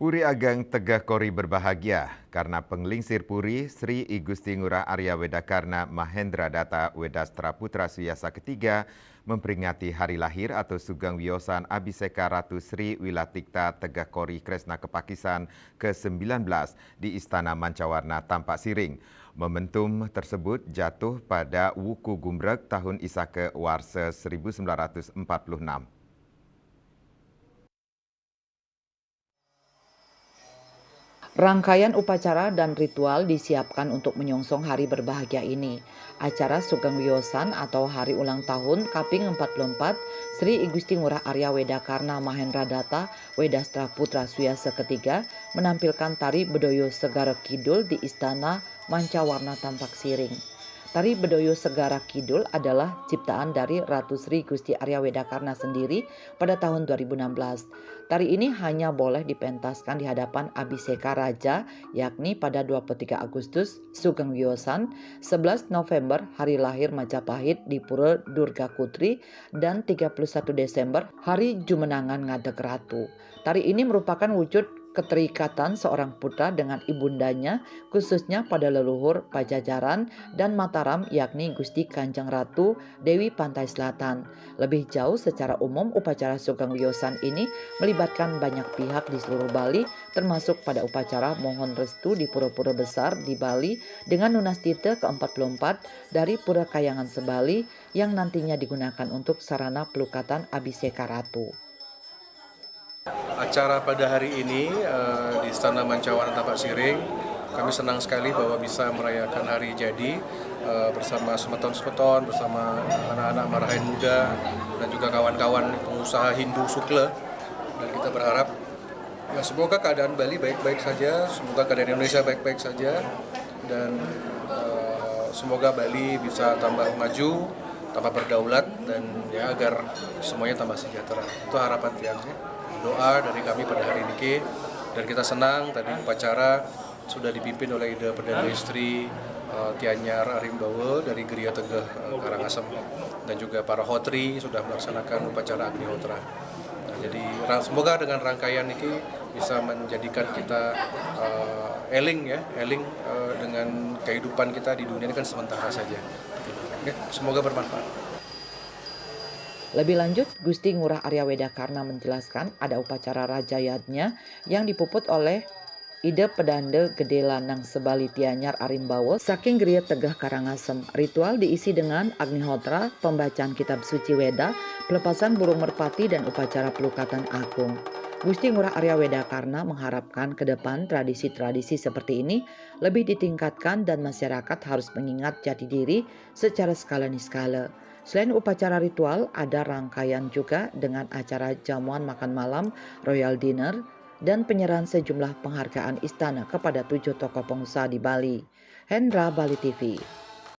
Puri Ageng Tegah Kori berbahagia karena penglingsir Puri Sri I Gusti Ngurah Arya Wedakarna Mahendra Data Wedastra Putra Suyasa ketiga memperingati hari lahir atau Sugeng Wiosan Abhiseka Ratu Sri Wilatikta Tegah Kori Kresna Kepakisan ke-19 di Istana Mancawarna Tampak Siring. Momentum tersebut jatuh pada Wuku Gumrek tahun Isake Warse 1946. Rangkaian upacara dan ritual disiapkan untuk menyongsong hari berbahagia ini. Acara Sugeng Wiosan atau Hari Ulang Tahun Kaping 44 Sri I Gusti Ngurah Arya Wedakarna Mahendra Data Wedastra Putra Suyasa ketiga menampilkan tari Bedoyo Segara Kidul di Istana Mancawarna Tampak Siring. Tari Bedoyo Segara Kidul adalah ciptaan dari Ratu Sri Gusti Arya Wedakarna sendiri pada tahun 2016. Tari ini hanya boleh dipentaskan di hadapan Abhiseka Raja, yakni pada 23 Agustus Sugeng Wiosan, 11 November hari lahir Majapahit di Pura Durga Kutri, dan 31 Desember hari Jumenangan Ngadeg Ratu. Tari ini merupakan wujud keterikatan seorang putra dengan ibundanya, khususnya pada leluhur Pajajaran dan Mataram, yakni Gusti Kanjeng Ratu Dewi Pantai Selatan. Lebih jauh, secara umum upacara Sugeng Wiosan ini melibatkan banyak pihak di seluruh Bali, termasuk pada upacara mohon restu di pura-pura besar di Bali dengan Nunastita ke-44 dari Pura Kayangan Sebali yang nantinya digunakan untuk sarana pelukatan Abhiseka Ratu. Acara pada hari ini di Istana Mancawarna Tampak Siring, kami senang sekali bahwa bisa merayakan hari jadi bersama semeton-semeton, bersama anak-anak marahin muda dan juga kawan-kawan pengusaha Hindu Sukle. Dan kita berharap ya semoga keadaan Bali baik-baik saja, semoga keadaan Indonesia baik-baik saja, dan semoga Bali bisa tambah maju, tambah berdaulat, dan ya agar semuanya tambah sejahtera. Itu harapan tiangnya. Doa dari kami pada hari ini, dan kita senang tadi upacara sudah dipimpin oleh Ida Perdana Istri Tianyar Arimbawa dari Geria Tegeh Karangasem, dan juga para hotri sudah melaksanakan upacara Agnihotra. Nah, jadi semoga dengan rangkaian ini bisa menjadikan kita eling dengan kehidupan kita di dunia ini kan sementara saja. Ya, semoga bermanfaat. Lebih lanjut, Gusti Ngurah Arya Wedakarna menjelaskan ada upacara rajayatnya yang dipuput oleh Ida Pedanda Gede Lanang Sebali Tianyar Arimbawa saking Geria Tegeh Karangasem. Ritual diisi dengan Agnihotra, pembacaan kitab suci Weda, pelepasan burung merpati, dan upacara pelukatan agung. Gusti Ngurah Arya Wedakarna mengharapkan ke depan tradisi-tradisi seperti ini lebih ditingkatkan dan masyarakat harus mengingat jati diri secara skala niskala. Selain upacara ritual, ada rangkaian juga dengan acara jamuan makan malam, royal dinner, dan penyerahan sejumlah penghargaan istana kepada 7 tokoh pengusaha di Bali. Hendra, Bali TV.